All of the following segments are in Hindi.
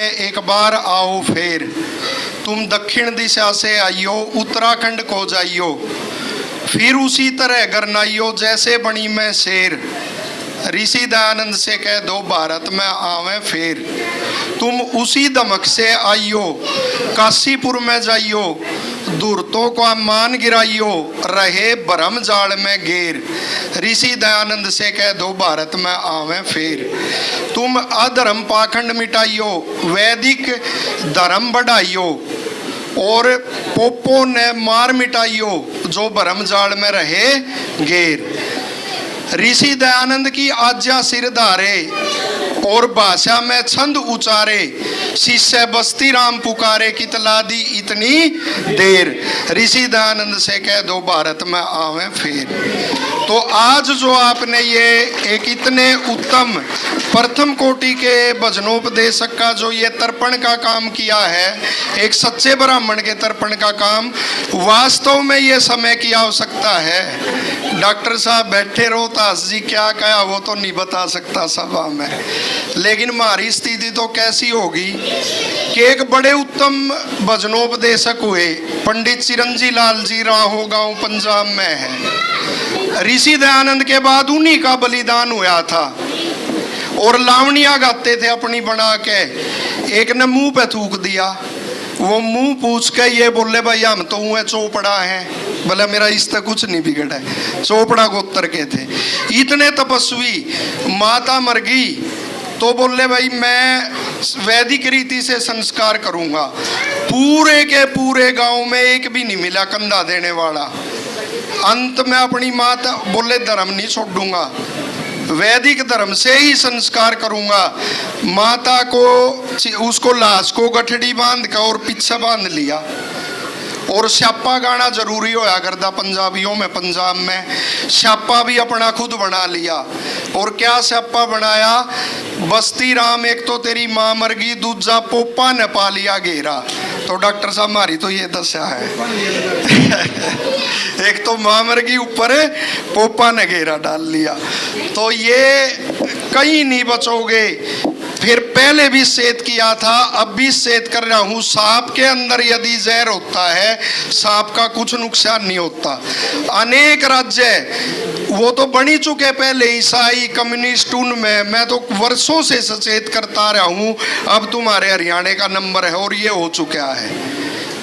एक बार आओ फेर, तुम दक्षिण दिशा से आइयो, उत्तराखंड को जाइयो, फिर उसी तरह गरनाइयो जैसे बनी मैं शेर। ऋषि दयानंद से कह दो भारत में आवे फेर, तुम उसी दमक से आइयो, काशीपुर में जाइयो, दूरतों को मान गिराइयो, रहे भरम जाल में घेर। ऋषि दयानंद से कह दो भारत में आवे फेर, तुम अधर्म पाखंड मिटाइयो, वैदिक धर्म बढ़ाइयो, और पोपो ने मार मिटाइयो, जो भरम जाल में रहे घेर। ऋषि दयानंद की आज्ञा सिर धारे, और भाषा में छंद उचारे, शिष्य बस्ती राम पुकारे, कितला दी इतनी देर। ऋषि दयानंद से कह दो भारत में आवे फेर। तो आज जो आपने ये एक इतने उत्तम प्रथम कोटि के भजनोपदेशक का जो ये तर्पण का काम किया है, एक सच्चे ब्राह्मण के तर्पण का काम, वास्तव में ये समय की आवश्यकता है। डॉक्टर साहब बैठे रहो, तास जी क्या कहा वो तो नहीं बता सकता सभा में, लेकिन हमारी स्थिति तो कैसी होगी कि एक बड़े उत्तम भजनोपदेशक हुए, पंडित चिरंजी लाल जी, राहो गांव पंजाब में है। ऋषि दयानंद के बाद उन्हीं का बलिदान हुआ था, और लावणियां गाते थे अपनी बना के। एक ने मुंह पे थूक दिया, वो मुंह पूछ के ये बोले भाई हम तो हुए चोपड़ा है, बोले मेरा इससे कुछ नहीं बिगड़ा है, चोपड़ा गोत्र के थे। इतने तपस्वी, माता मर गई तो बोले भाई मैं वैदिक रीति से संस्कार करूंगा। पूरे के पूरे गांव में एक भी नहीं मिला कंधा देने वाला। अंत में अपनी माता बोले धर्म नहीं छोड़ूंगा, वैदिक धर्म से ही संस्कार करूंगा। माता को उसको लाश को गठड़ी बांध कर और पीछे बांध लिया, और स्यापा गाना जरूरी होया करता पंजाबियों में। पंजाब में स्यापा भी अपना खुद बना लिया। और क्या स्यापा बनाया? बस्ती राम एक तो तेरी माँ मर गई, दूजा पोपा ने पा लिया घेरा। तो डॉक्टर साहब हमारी तो ये दशा है एक तो माँ मर गई, ऊपर पोपा ने घेरा डाल लिया। तो ये कहीं नहीं बचोगे। फिर पहले भी सेध किया था, अब भी सेध कर रहा हूं, सांप के अंदर यदि जहर होता है, सांप का कुछ नुकसान नहीं होता। अनेक राज्य वो तो बनी चुके पहले, ईसाई कम्युनिस्ट, उनमें मैं तो वर्षों से सचेत करता रहा हूं। अब तुम्हारे हरियाणा का नंबर है और ये हो चुका है,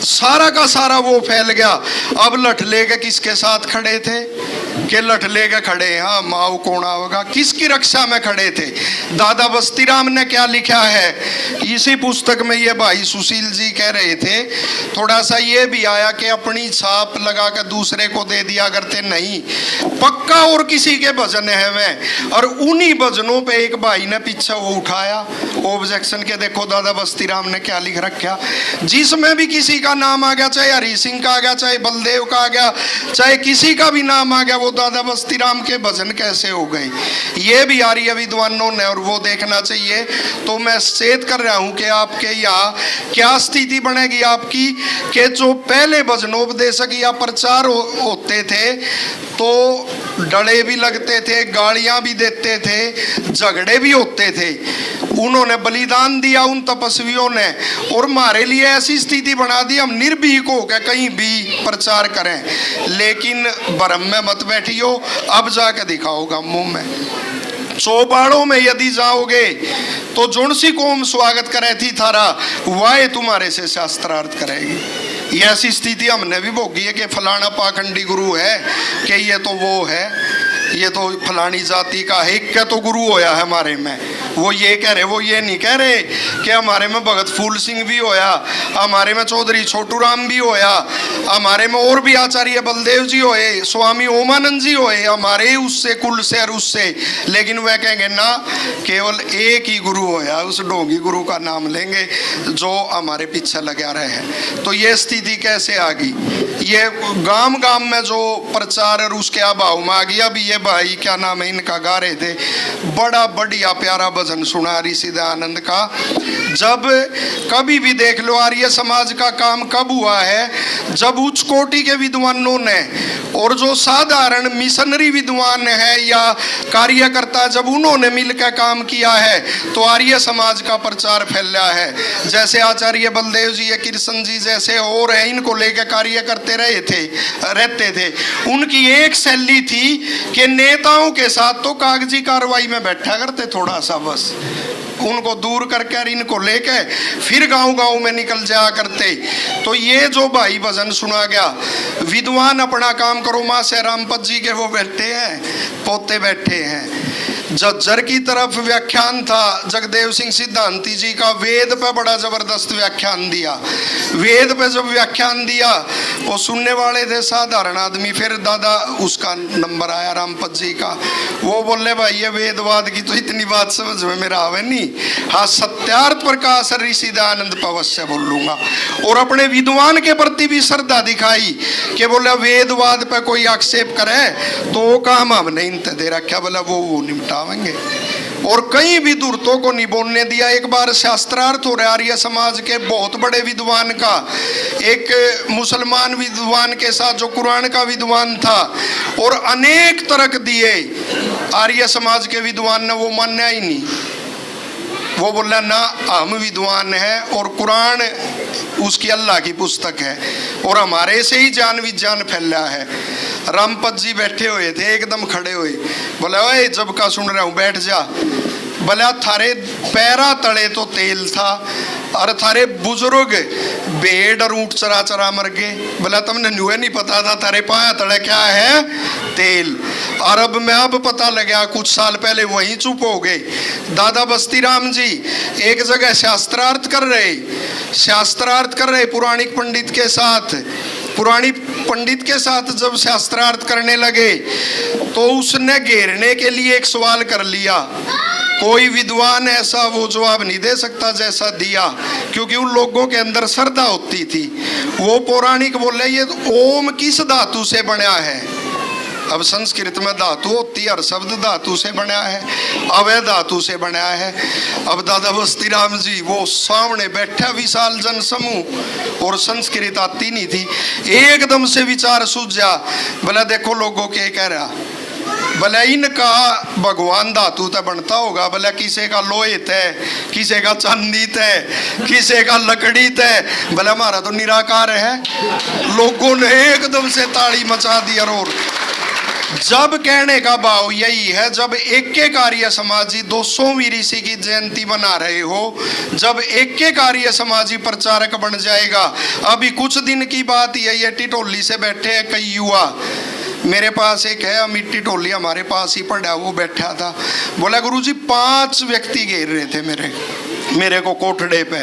सारा का सारा वो फैल गया। अब लठ लेके किसके साथ खड़े थे कि लठ लेके खड़े, हाँ माओ कौन होगा, किसकी रक्षा में खड़े थे? दादा बस्तीराम ने क्या लिखा है इसी पुस्तक में, ये भाई सुशील जी कह रहे थे, थोड़ा सा ये भी आया कि अपनी छाप लगा कर दूसरे को दे दिया करते नहीं, पक्का और किसी के भजन है वे। और उन्हीं भजनों पे एक भाई ने पीछे वो उठाया ऑब्जेक्शन के, देखो दादा बस्तीराम ने क्या लिख रखा, जिसमें भी किसी का नाम आ गया, चाहे हरि सिंह का आ गया, चाहे बलदेव का आ गया, चाहे किसी का भी नाम आ गया, वो दादा बस्तीराम के भजन कैसे हो गए? ये भी आर्य विद्वानों ने और वो देखना चाहिए। तो मैं सेध कर रहा हूं कि आपके यहाँ क्या स्थिति बनेगी आपकी, कि जो पहले भजनोपदेशक या प्रचार होते थे तो डले भी लगते थे, गालियां भी देते थे, झगड़े भी होते थे। उन्होंने बलिदान दिया उन तपस्वियों ने, और हमारे लिए ऐसी स्थिति बना दी हम निर्भीक हो के कहीं भी प्रचार करें। लेकिन भरम में मत बैठियो, अब जाके दिखाओगा मुंह में। चौपाड़ों में यदि जाओगे तो जोन सी कौम स्वागत करे थी थारा, वह तुम्हारे से शास्त्रार्थ करेगी। ये ऐसी स्थिति हमने भी भोगी है कि फलाना पाखंडी गुरु है, कि ये तो वो है, ये तो फलानी जाति का है, क्या तो गुरु होया है हमारे में। वो ये कह रहे, वो ये नहीं कह रहे कि हमारे में भगत फूल सिंह भी होया, हमारे में चौधरी छोटू राम भी होया, हमारे में और भी आचार्य बलदेव जी होए, स्वामी ओमानंद जी होए, हमारे उससे कुल से और उससे। लेकिन वह कहेंगे ना, केवल एक ही गुरु होया, उस डोंगी गुरु का नाम लेंगे जो हमारे पीछे लगा रहे हैं। तो ये स्थिति कैसे आ गई? ये गांव गांव में जो प्रचार और उसके अभाव में आ गया। अभी ये भाई क्या नाम है इनका गा रहे थे, बड़ा बढ़िया प्यारा भजन भजन सुना ऋषि दयानंद का। जब कभी भी देख लो आर्य समाज का काम कब हुआ है, जब उच्च कोटि के विद्वानों ने और जो साधारण मिशनरी विद्वान है या कार्यकर्ता जब उन्होंने मिलकर काम किया है तो आर्य समाज का प्रचार फैला है। जैसे आचार्य बलदेव जी या कृष्ण जी जैसे और है, इनको लेकर कार्य करते रहते थे। उनकी एक शैली थी कि नेताओं के साथ तो कागजी कार्रवाई में बैठा करते थोड़ा सा, बस उनको दूर करके इनको लेके फिर गांव गांव में निकल जाया करते। तो ये जो भाई भजन सुना गया, विद्वान अपना काम करो, माँ से रामपत जी के वो बैठे हैं, पोते बैठे हैं। जज्जर की तरफ व्याख्यान था जगदेव सिंह सिद्धांती जी का, वेद पे बड़ा जबरदस्त व्याख्यान दिया। वेद पे जब व्याख्यान दिया वो सुनने वाले थे साधारण आदमी, फिर दादा उसका नंबर आया रामपत जी का, वो बोले भाई ये वेदवाद की तो इतनी बात समझ में मेरा आवे नहीं, हाँ सत्यार्थ प्रकाश ऋषि दयानंद पर अवश्य बोल लूंगा। और अपने विद्वान के प्रति भी श्रद्धा दिखाई कि बोला वेदवाद पे कोई आक्षेप करे तो वो काम हमने इनते दे रखा, बोला वो निपटावेंगे। और कई भी दूरतों को नहीं बोलने दिया। एक बार शास्त्रार्थ हो रहा आर्य समाज के बहुत बड़े विद्वान का एक मुसलमान विद्वान के साथ जो कुरान का विद्वान था, और अनेक तर्क दिए आर्य समाज के विद्वान ने, वो मानना ही नहीं। वो बोला ना हम विद्वान हैं और कुरान उसकी अल्लाह की पुस्तक है और हमारे से ही जान विज्ञान फैला है। रामपत जी बैठे हुए थे, एकदम खड़े हुए, बोले ओए जब का सुन रहा हूँ बैठ जा। बोला थारे पैरा तले तो तेल था और थारे बुजुर्ग भेड़ और ऊँट चरा चरा मर गए। बोला तुमने न्यूए नहीं पता था थारे पाया तले क्या है? तेल। और अब मैं अब पता लगा, कुछ साल पहले वहीं चुप हो गए। दादा बस्ती राम जी एक जगह शास्त्रार्थ कर रहे पुराणिक पंडित के साथ। पुरानी पंडित के साथ जब शास्त्रार्थ करने लगे तो उसने घेरने के लिए एक सवाल कर लिया। कोई विद्वान ऐसा वो जवाब नहीं दे सकता जैसा दिया, क्योंकि उन लोगों के अंदर श्रद्धा होती थी। वो पौराणिक बोले ये ओम किस धातु से बना है? अब संस्कृत में धातु होती है, हर शब्द धातु से बना है, अवय धातु से बना है। अब दादा बस्ती राम जी वो सामने बैठा विशाल जन समूह और संस्कृत आती नहीं थी, एकदम से विचार सूझा। बोला देखो लोगों के कह रहा, भले इनका भगवान धातु तो बनता होगा, भले किसी का लोहे तय, किसी का चांदी तय, किसी का लकड़ी तय, भले हमारा तो निराकार है। लोगों ने एकदम से ताली मचा दी। और जब कहने का भाव यही है, जब एक के कार्य समाजी 200वीं ऋषि की जयंती बना रहे हो, जब एक के कार्य समाजी प्रचारक बन जाएगा। अभी कुछ दिन की बात यही है, टिटोली से बैठे हैं कई युवा, मेरे पास एक है मिट्टी टोली हमारे पास ही पड़ा, वो बैठा था। बोला गुरुजी 5 व्यक्ति घेर रहे थे मेरे को कोठड़े पे,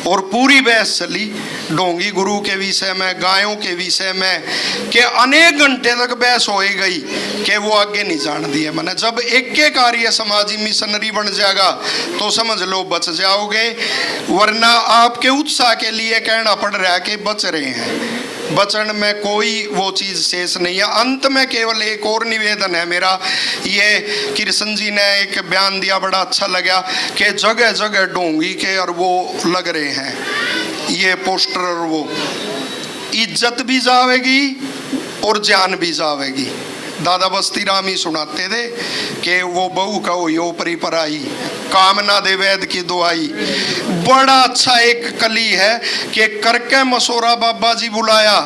और पूरी बहस चली डोंगी गुरु के विषय में, गायों के विषय में, कि अनेक घंटे तक बहस हो ही गई कि वो आगे नहीं जान दिए। मैंने जब एक के कार्य समाजी मिशनरी बन जाएगा तो समझ लो बच जाओगे, वरना आपके उत्साह के लिए कहना पड़ रहा है कि बच रहे हैं। बचन में कोई वो चीज शेष नहीं है। अंत में केवल एक और निवेदन है मेरा, ये कृष्ण जी ने एक बयान दिया बड़ा अच्छा लगा कि जगह जगह डोंगी के और वो लग रहे हैं ये पोस्टर, और वो इज्जत भी जावेगी और जान भी जावेगी। दादा बस्ती राम ही सुनाते थे कि वो बहू का हो ऊपरी पर आई, कामना दे वैद की दुआई। बड़ा अच्छा एक कली है कि करके मसोरा बाबा जी बुलाया,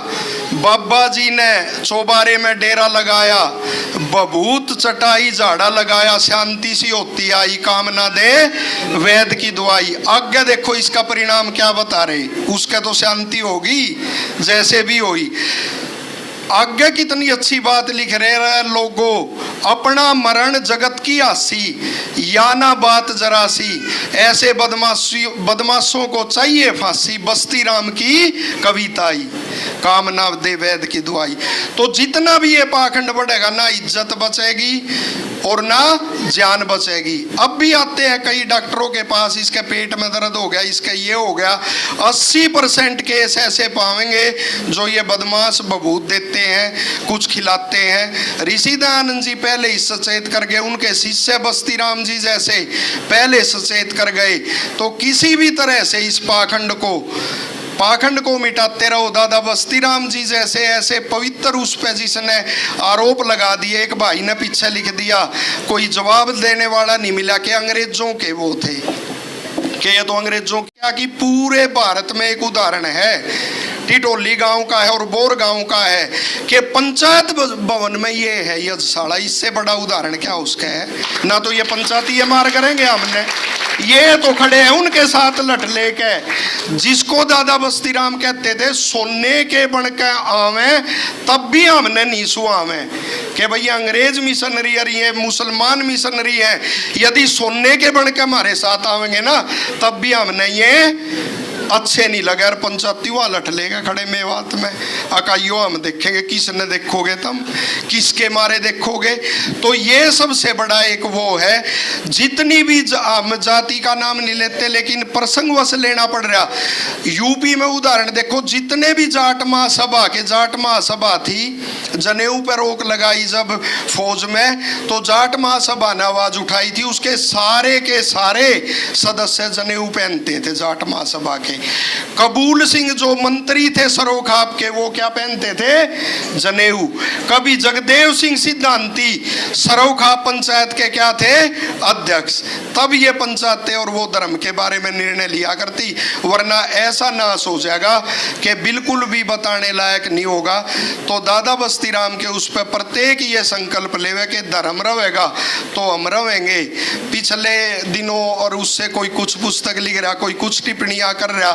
बाबा जी ने चौबारे में डेरा लगाया, बभूत चटाई झाड़ा लगाया, शांति सी होती आई, कामना दे वैद की दुआई। आगे देखो इसका परिणाम क्या बता रहे, उसके तो शांति होगी जैसे भी हुई। आगे कितनी अच्छी बात लिख रहे हैं लोगों, अपना मरण जगत की आसी, या ना बात जरा सी, ऐसे बदमाशों को चाहिए फांसी, बस्ती राम की कविताई। काम ना दे वैद की दुआई। तो जितना भी ये पाखंड बढ़ेगा ना इज्जत बचेगी और ना जान बचेगी। अब भी आते हैं कई डॉक्टरों के पास, इसके पेट में दर्द हो गया, इसका ये हो गया। 80% केस ऐसे पाएंगे जो ये बदमाश बबूत देते हैं, कुछ खिलाते हैं। ऋषि दयानंद जी पहले ही सचेत कर गए, उनके शिष्य बस्ती राम जी जैसे पहले सचेत कर गए। तो किसी भी तरह से इस पाखंड को मिटाते रहो। दादा बस्ती राम जी जैसे ऐसे पवित्र उस पे जिसने आरोप लगा दिए, एक भाई ने पीछे लिख दिया, कोई जवाब देने वाला नहीं मिला कि अंग्रेजों के वो थे, कि ये तो अंग्रेजों क्या, कि पूरे भारत में एक उदाहरण है, टिटोली गांव का है और बोर गांव का है, कि पंचायत भवन में ये है यज्ञशाला। इससे बड़ा उदाहरण क्या उसका है? ना तो ये पंचायती ये मार करेंगे हमने, ये तो खड़े हैं उनके साथ लट लेके, जिसको दादा बस्ती राम कहते थे सोने के बन के आवे तब भी हमने नीसू आवे, कि भैया अंग्रेज मिशनरी है, मुसलमान मिशनरी है, यदि सोने के बन के हमारे साथ आवेंगे ना तब भी हमने ये अच्छे नहीं लगे। और पंचायती हुआ लट लेगा खड़े मेवात में, अकाइयो हम देखेंगे, किसने देखोगे तुम, किसके मारे देखोगे। तो ये सबसे बड़ा एक वो है, जितनी भी हम जाति का नाम नहीं लेते लेकिन प्रसंगवश लेना पड़ रहा। यूपी में उदाहरण देखो, जितने भी जाट महासभा थी, जनेऊ पर रोक लगाई जब फौज में, तो जाट महासभा ने आवाज उठाई थी, उसके सारे के सारे सदस्य जनेऊ पहनते थे जाट महासभा के। कबूल सिंह जो मंत्री थे सरोखाप के, वो क्या पहनते थे? जनेऊ। कभी जगदेव सिंह सिद्धांती सरोखाप पंचायत के क्या थे? अध्यक्ष। तब ये पंचायतें और वो धर्म के बारे में निर्णय लिया करती, वरना ऐसा नाश हो जाएगा कि बिल्कुल भी बताने लायक नहीं होगा। तो दादा बस्ती राम के उस पर प्रत्येक ये संकल्प लेवे कि धर्म रहेगा तो हम रहेंगे। पिछले दिनों और उससे कोई कुछ पुस्तक लिख रहा, कोई कुछ टिप्पणियां कर रहा,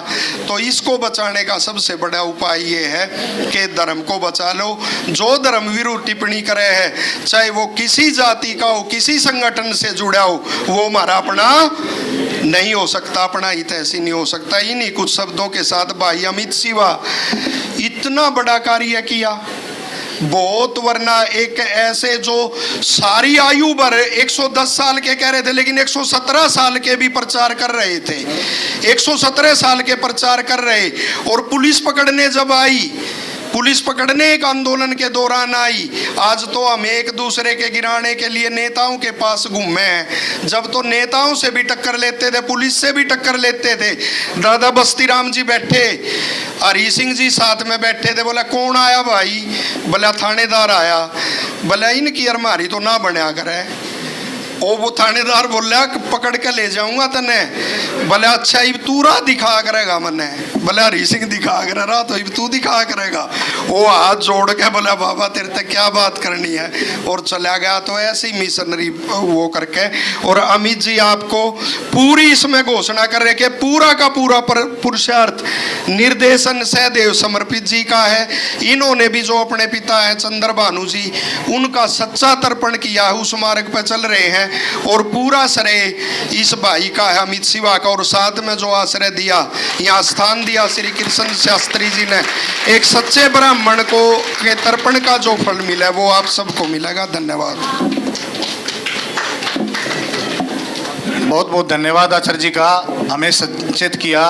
तो इसको बचाने का सबसे बड़ा उपाय ये है कि धर्म को बचा लो। जो धर्म विरुद्ध टिप्पणी करे है, चाहे वो किसी जाति का हो, किसी संगठन से जुड़ा हो, वो हमारा अपना नहीं हो सकता, अपना हित ऐसी नहीं हो सकता। इन्हीं कुछ शब्दों के साथ भाई अमित शिवा इतना बड़ा कार्य किया बहुत, वरना एक ऐसे जो सारी आयु भर 110 साल के कह रहे थे लेकिन 117 साल के भी प्रचार कर रहे थे, 117 साल के प्रचार कर रहे। और पुलिस पकड़ने जब आई, पुलिस पकड़ने एक आंदोलन के दौरान आई, आज तो हम एक दूसरे के गिराने के लिए नेताओं के पास घूमे हैं। जब तो नेताओं से भी टक्कर लेते थे, पुलिस से भी टक्कर लेते थे। दादा बस्ती राम जी बैठे, हरी सिंह जी साथ में बैठे थे। बोला कौन आया भाई? बोला थानेदार आया। बोला इनकी अरमारी तो ना बनया करे। वो थानेदार बोल रहा पकड़ के ले जाऊंगा तने। बोला अच्छा इब तू राह दिखा करेगा मने? बोला हरी सिंह दिखा कर रहा, तो इब तू दिखा करेगा। वो हाथ जोड़ के बोला बाबा तेरे तक क्या बात करनी है, और चला गया। तो ऐसी मिशनरी वो करके। और अमित जी आपको पूरी इसमें घोषणा कर रहे कि पूरा का पूरा पुरुषार्थ निर्देशन सहदेव समर्पित जी का है। इन्होंने भी जो अपने पिता है चंद्र भानु जी, उनका सच्चा तर्पण किया, उस मार्ग पर चल रहे हैं। और पूरा श्रेय इस भाई का है अमित शिवा का। और साथ में जो आश्रय दिया, यहाँ स्थान दिया श्री कृष्ण शास्त्री जी ने, एक सच्चे ब्राह्मण को के तर्पण का जो फल मिला वो आप सबको मिलेगा। धन्यवाद। बहुत बहुत धन्यवाद आचार्य जी का, हमें सचेत किया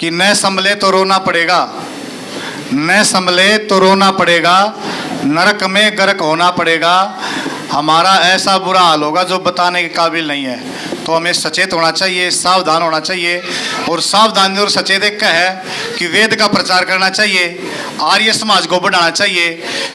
कि न संभले तो रोना पड़ेगा, न संभले तो रोना पड़ेगा, नरक में गर्क होना पड़ेगा, हमारा ऐसा बुरा हाल होगा जो बताने के काबिल नहीं है। तो हमें सचेत होना चाहिए, सावधान होना चाहिए। और सावधानी और सचेत एक है कि वेद का प्रचार करना चाहिए, आर्य समाज को बढ़ाना चाहिए।